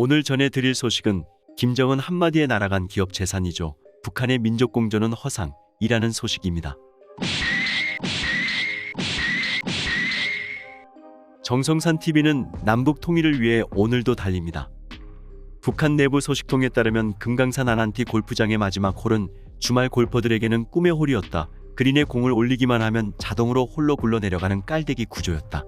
오늘 전해드릴 소식은 김정은 한마디에 날아간 기업 재산이죠. 북한의 민족공조는 허상이라는 소식입니다. 정성산TV는 남북 통일을 위해 오늘도 달립니다. 북한 내부 소식통에 따르면 금강산 아난티 골프장의 마지막 홀은 주말 골퍼들에게는 꿈의 홀이었다. 그린에 공을 올리기만 하면 자동으로 홀로 굴러내려가는 깔대기 구조였다.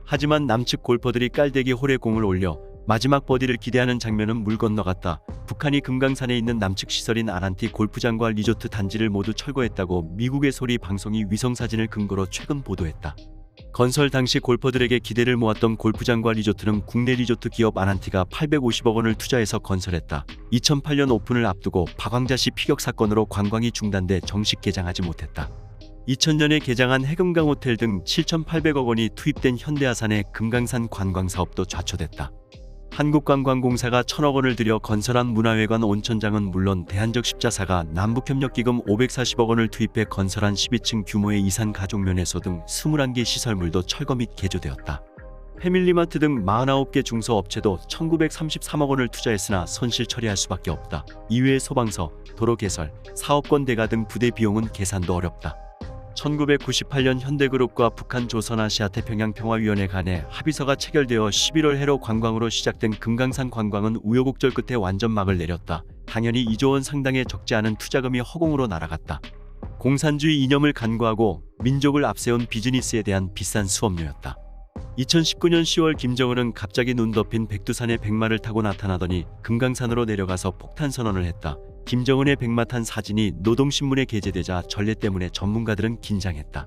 하지만 남측 골퍼들이 깔대기 홀에 공을 올려 마지막 버디를 기대하는 장면은 물 건너갔다. 북한이 금강산에 있는 남측 시설인 아난티 골프장과 리조트 단지를 모두 철거했다고 미국의 소리 방송이 위성사진을 근거로 최근 보도했다. 건설 당시 골퍼들에게 기대를 모았던 골프장과 리조트는 국내 리조트 기업 아난티가 850억 원을 투자해서 건설했다. 2008년 오픈을 앞두고 박왕자씨 피격 사건으로 관광이 중단돼 정식 개장하지 못했다. 2000년에 개장한 해금강 호텔 등 7,800억 원이 투입된 현대아산의 금강산 관광사업도 좌초됐다. 한국관광공사가 1,000억 원을 들여 건설한 문화회관 온천장은 물론 대한적 십자사가 남북협력기금 540억 원을 투입해 건설한 12층 규모의 이산 가족면회소 등 21개 시설물도 철거 및 개조되었다. 패밀리마트 등 49개 중소업체도 1933억 원을 투자했으나 손실 처리할 수밖에 없다. 이외에 소방서, 도로 개설, 사업권 대가 등 부대 비용은 계산도 어렵다. 1998년 현대그룹과 북한 조선아시아태평양 평화위원회 간에 합의서가 체결되어 11월 해로 관광으로 시작된 금강산 관광은 우여곡절 끝에 완전 막을 내렸다. 당연히 2조 원 상당의 적지 않은 투자금이 허공으로 날아갔다. 공산주의 이념을 간과하고 민족을 앞세운 비즈니스에 대한 비싼 수업료였다. 2019년 10월 김정은은 갑자기 눈 덮인 백두산의 백마를 타고 나타나더니 금강산으로 내려가서 폭탄 선언을 했다. 김정은의 백마 탄 사진이 노동신문에 게재되자 전례 때문에 전문가들은 긴장했다.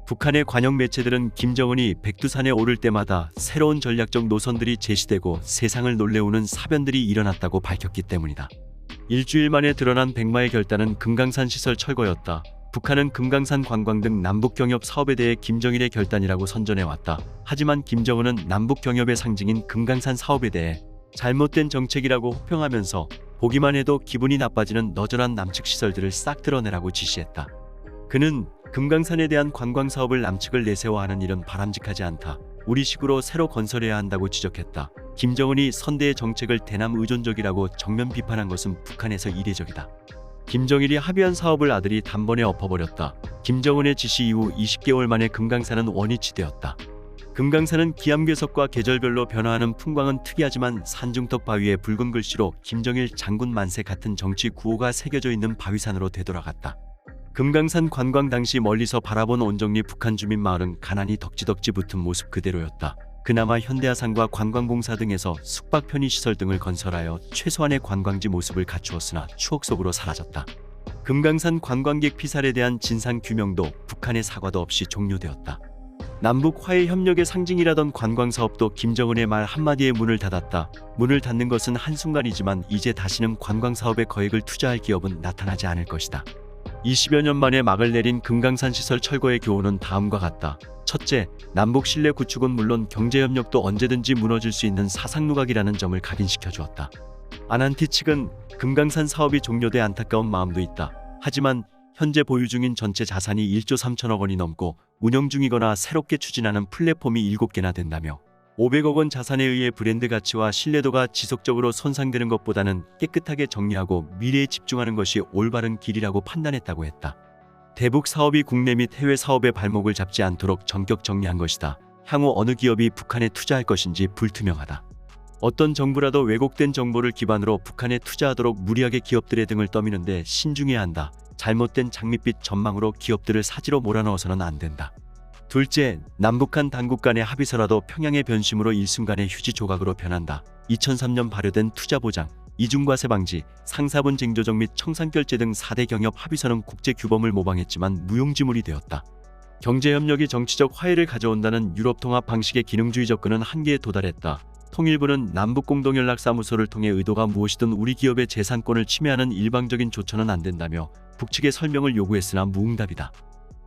북한의 관영 매체들은 김정은이 백두산에 오를 때마다 새로운 전략적 노선들이 제시되고 세상을 놀래우는 사변들이 일어났다고 밝혔기 때문이다. 일주일 만에 드러난 백마의 결단은 금강산 시설 철거였다. 북한은 금강산 관광 등 남북 경협 사업에 대해 김정일의 결단이라고 선전해왔다. 하지만 김정은은 남북 경협의 상징인 금강산 사업에 대해 잘못된 정책이라고 호평하면서 보기만 해도 기분이 나빠지는 너절한 남측 시설들을 싹 드러내라고 지시했다. 그는 금강산에 대한 관광 사업을 남측을 내세워하는 일은 바람직하지 않다. 우리식으로 새로 건설해야 한다고 지적했다. 김정은이 선대의 정책을 대남 의존적이라고 정면 비판한 것은 북한에서 이례적이다. 김정일이 합의한 사업을 아들이 단번에 엎어버렸다. 김정은의 지시 이후 20개월 만에 금강산은 원위치되었다. 금강산은 기암괴석과 계절별로 변화하는 풍광은 특이하지만 산중턱 바위에 붉은 글씨로 김정일 장군 만세 같은 정치 구호가 새겨져 있는 바위산으로 되돌아갔다. 금강산 관광 당시 멀리서 바라본 온정리 북한 주민 마을은 가난이 덕지덕지 붙은 모습 그대로였다. 그나마 현대아산과 관광공사 등에서 숙박 편의시설 등을 건설하여 최소한의 관광지 모습을 갖추었으나 추억 속으로 사라졌다. 금강산 관광객 피살에 대한 진상규명도 북한의 사과도 없이 종료되었다. 남북 화해 협력의 상징이라던 관광사업도 김정은의 말 한마디에 문을 닫았다. 문을 닫는 것은 한순간이지만 이제 다시는 관광사업에 거액을 투자할 기업은 나타나지 않을 것이다. 20여 년 만에 막을 내린 금강산 시설 철거의 교훈은 다음과 같다. 첫째, 남북 신뢰 구축은 물론 경제협력도 언제든지 무너질 수 있는 사상누각이라는 점을 각인시켜 주었다. 아난티 측은 금강산 사업이 종료돼 안타까운 마음도 있다. 하지만 현재 보유 중인 전체 자산이 1조 3천억 원이 넘고 운영 중이거나 새롭게 추진하는 플랫폼이 7개나 된다며 500억 원 자산에 의해 브랜드 가치와 신뢰도가 지속적으로 손상되는 것보다는 깨끗하게 정리하고 미래에 집중하는 것이 올바른 길이라고 판단했다고 했다. 대북 사업이 국내 및 해외 사업의 발목을 잡지 않도록 전격 정리한 것이다. 향후 어느 기업이 북한에 투자할 것인지 불투명하다. 어떤 정부라도 왜곡된 정보를 기반으로 북한에 투자하도록 무리하게 기업들의 등을 떠미는데 신중해야 한다. 잘못된 장밋빛 전망으로 기업들을 사지로 몰아넣어서는 안 된다. 둘째, 남북한 당국 간의 합의서라도 평양의 변심으로 일순간의 휴지 조각으로 변한다. 2003년 발효된 투자보장, 이중과세 방지, 상사분 쟁조정 및 청산결제 등 4대 경협 합의서는 국제규범을 모방했지만 무용지물이 되었다. 경제협력이 정치적 화해를 가져온다는 유럽통합 방식의 기능주의 접근은 한계에 도달했다. 통일부는 남북공동연락사무소를 통해 의도가 무엇이든 우리 기업의 재산권을 침해하는 일방적인 조처는 안 된다며 북측의 설명을 요구했으나 무응답이다.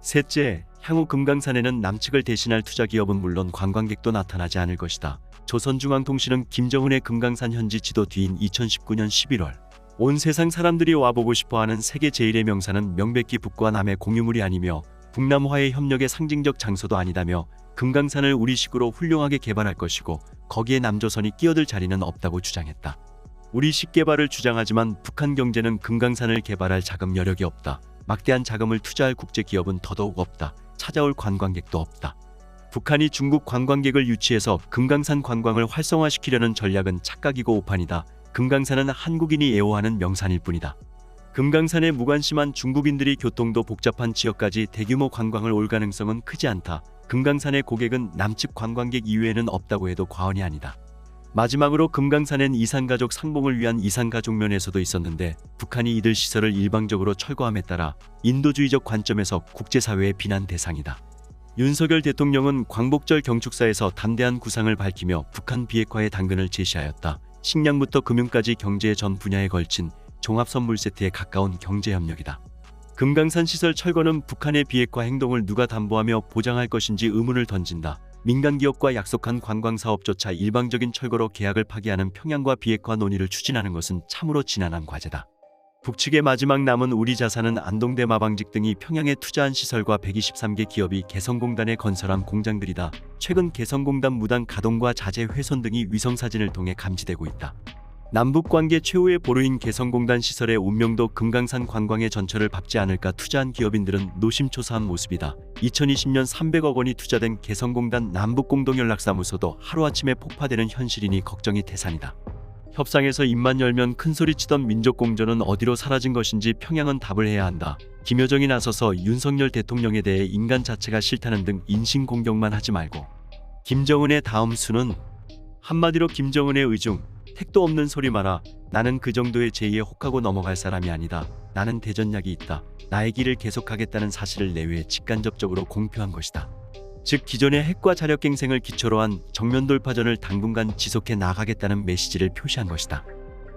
셋째, 향후 금강산에는 남측을 대신할 투자기업은 물론 관광객도 나타나지 않을 것이다. 조선중앙통신은 김정은의 금강산 현지 지도 뒤인 2019년 11월 온 세상 사람들이 와보고 싶어하는 세계 제1의 명산은 명백히 북과 남의 공유물이 아니며 북남 화해 협력의 상징적 장소도 아니다며 금강산을 우리식으로 훌륭하게 개발할 것이고 거기에 남조선이 끼어들 자리는 없다고 주장했다. 우리 식개발을 주장하지만 북한 경제는 금강산을 개발할 자금 여력이 없다. 막대한 자금을 투자할 국제기업은 더더욱 없다. 찾아올 관광객도 없다. 북한이 중국 관광객을 유치해서 금강산 관광을 활성화시키려는 전략은 착각이고 오판이다. 금강산은 한국인이 애호하는 명산일 뿐이다. 금강산에 무관심한 중국인들이 교통도 복잡한 지역까지 대규모 관광을 올 가능성은 크지 않다. 금강산의 고객은 남측 관광객 이외에는 없다고 해도 과언이 아니다. 마지막으로 금강산엔 이산가족 상봉을 위한 이산가족면에서도 있었는데 북한이 이들 시설을 일방적으로 철거함에 따라 인도주의적 관점에서 국제사회의 비난 대상이다. 윤석열 대통령은 광복절 경축사에서 담대한 구상을 밝히며 북한 비핵화의 당근을 제시하였다. 식량부터 금융까지 경제의 전 분야에 걸친 종합선물 세트에 가까운 경제협력이다. 금강산 시설 철거는 북한의 비핵화 행동을 누가 담보하며 보장할 것인지 의문을 던진다. 민간기업과 약속한 관광사업조차 일방적인 철거로 계약을 파기하는 평양과 비핵화 논의를 추진하는 것은 참으로 지난한 과제다. 북측의 마지막 남은 우리 자산은 안동대 마방직 등이 평양에 투자한 시설과 123개 기업이 개성공단에 건설한 공장들이다. 최근 개성공단 무단 가동과 자재 훼손 등이 위성사진을 통해 감지되고 있다. 남북관계 최후의 보루인 개성공단 시설의 운명도 금강산 관광의 전철을 밟지 않을까 투자한 기업인들은 노심초사한 모습이다. 2020년 300억 원이 투자된 개성공단 남북공동연락사무소도 하루아침에 폭파되는 현실이니 걱정이 태산이다. 협상에서 입만 열면 큰소리치던 민족공조는 어디로 사라진 것인지 평양은 답을 해야 한다. 김여정이 나서서 윤석열 대통령에 대해 인간 자체가 싫다는 등 인신공격만 하지 말고 김정은의 다음 수는 한마디로 김정은의 의중 택도 없는 소리 마라. 나는 그 정도의 제의에 혹하고 넘어갈 사람이 아니다. 나는 대전약이 있다. 나의 길을 계속하겠다는 사실을 내외에 직간접적으로 공표한 것이다. 즉 기존의 핵과 자력갱생을 기초로 한 정면 돌파전을 당분간 지속해 나가겠다는 메시지를 표시한 것이다.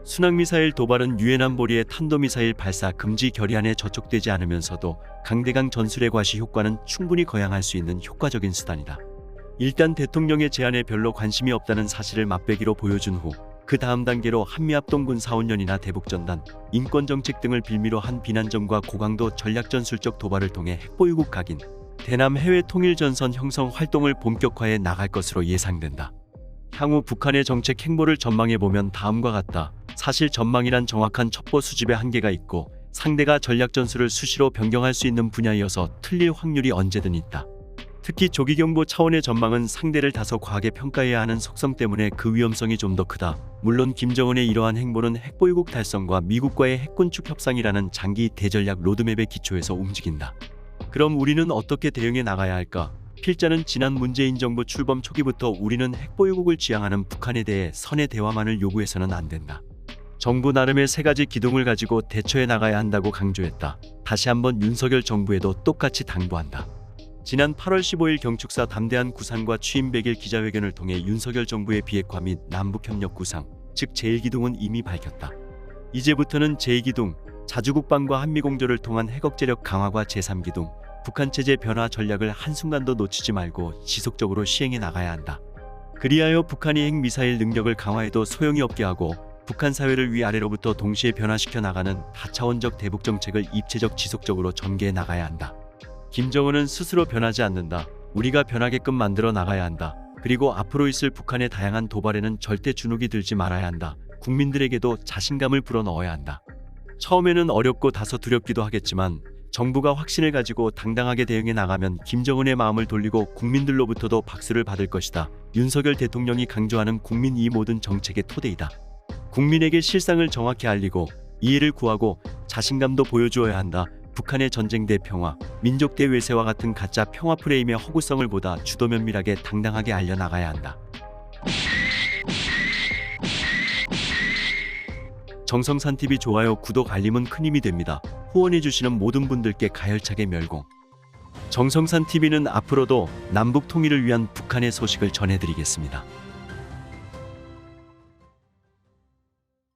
순항미사일 도발은 유엔 안보리의 탄도미사일 발사 금지 결의안에 저촉되지 않으면서도 강대강 전술의 과시 효과는 충분히 거양할 수 있는 효과적인 수단이다. 일단 대통령의 제안에 별로 관심이 없다는 사실을 맛배기로 보여준 후 그 다음 단계로 한미합동군 4~5년이나 대북전단, 인권정책 등을 빌미로 한 비난점과 고강도 전략전술적 도발을 통해 핵보유국 각인, 대남 해외 통일전선 형성 활동을 본격화해 나갈 것으로 예상된다. 향후 북한의 정책 행보를 전망해보면 다음과 같다. 사실 전망이란 정확한 첩보 수집의 한계가 있고 상대가 전략전술을 수시로 변경할 수 있는 분야이어서 틀릴 확률이 언제든 있다. 특히 조기경보 차원의 전망은 상대를 다소 과하게 평가해야 하는 속성 때문에 그 위험성이 좀 더 크다. 물론 김정은의 이러한 행보는 핵보유국 달성과 미국과의 핵군축 협상이라는 장기 대전략 로드맵의 기초에서 움직인다. 그럼 우리는 어떻게 대응해 나가야 할까? 필자는 지난 문재인 정부 출범 초기부터 우리는 핵보유국을 지향하는 북한에 대해 선의 대화만을 요구해서는 안 된다. 정부 나름의 세 가지 기둥을 가지고 대처해 나가야 한다고 강조했다. 다시 한번 윤석열 정부에도 똑같이 당부한다. 지난 8월 15일 경축사 담대한 구상과 취임 100일 기자회견을 통해 윤석열 정부의 비핵화 및 남북협력 구상, 즉 제1기둥은 이미 밝혔다. 이제부터는 제2기둥, 자주국방과 한미공조를 통한 핵억제력 강화과 제3기둥, 북한체제 변화 전략을 한순간도 놓치지 말고 지속적으로 시행해 나가야 한다. 그리하여 북한이 핵미사일 능력을 강화해도 소용이 없게 하고 북한 사회를 위아래로부터 동시에 변화시켜 나가는 다차원적 대북정책을 입체적 지속적으로 전개해 나가야 한다. 김정은은 스스로 변하지 않는다. 우리가 변하게끔 만들어 나가야 한다. 그리고 앞으로 있을 북한의 다양한 도발에는 절대 주눅이 들지 말아야 한다. 국민들에게도 자신감을 불어넣어야 한다. 처음에는 어렵고 다소 두렵기도 하겠지만 정부가 확신을 가지고 당당하게 대응해 나가면 김정은의 마음을 돌리고 국민들로부터도 박수를 받을 것이다. 윤석열 대통령이 강조하는 국민 이 모든 정책의 토대이다. 국민에게 실상을 정확히 알리고 이해를 구하고 자신감도 보여주어야 한다. 북한의 전쟁 대 평화, 민족 대 외세와 같은 가짜 평화 프레임의 허구성을 보다 주도 면밀하게 당당하게 알려나가야 한다. 정성산TV 좋아요, 구독, 알림은 큰 힘이 됩니다. 후원해주시는 모든 분들께 가열차게 멸공. 정성산TV는 앞으로도 남북 통일을 위한 북한의 소식을 전해드리겠습니다.